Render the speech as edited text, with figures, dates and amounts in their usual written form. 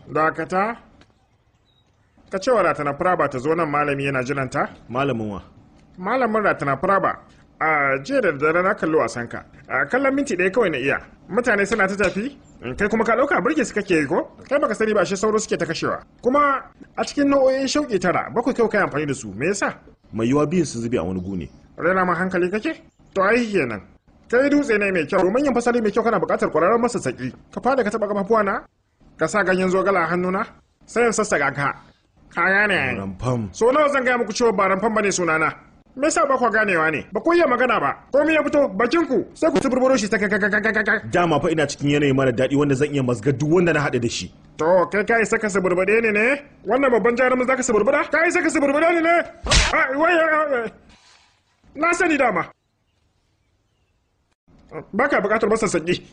Dakata. Ka cewa Ratana Praba ta zo nan malami yana jiranta? Malamin wa? Malamin Ratana Praba. A jiya da dare na kalli wasanka. A kallon minti ɗaya kawai na iya. Mutane suna ta tafi? Kai kuma ka ɗauka birki su kake yi ko? Kai baka sani ba shi sauro suke ta kashewa. Kuma a cikin nau'o'in shauƙi 9 bakwai kai kai amfani da su. Me yasa? Mai yiwa biyun su zube a wani gune. Raina ma hankali kake? To ai kenan. Kai dutse ne mai kyau. Domin yin fasali mai kyau kana buƙatar ƙwararren masassaƙi. Ka fada ka taɓa ƙafafuwa na? Ka sa ganyen zogala a hannuna? Sai in sassaƙa ka. Ka gane. Ramfam. So nawa zan gaya muku cewa ba ramfam bane sunana. Me yasa ba ku ganewa ne? Ba ku iya magana ba. Komai ya fito bakin ku sai ku tuburburo shi ta kakakakakaka. Dama fa ina cikin yanayi mara daɗi wanda zan iya masgar duk wanda na haɗu da shi. To kai ka isa ka suburbade ne? Wannan babban jarumin zaka suburbada? Ka isa ka suburbade ne? Na sani dama. Baka bukatar masa saki.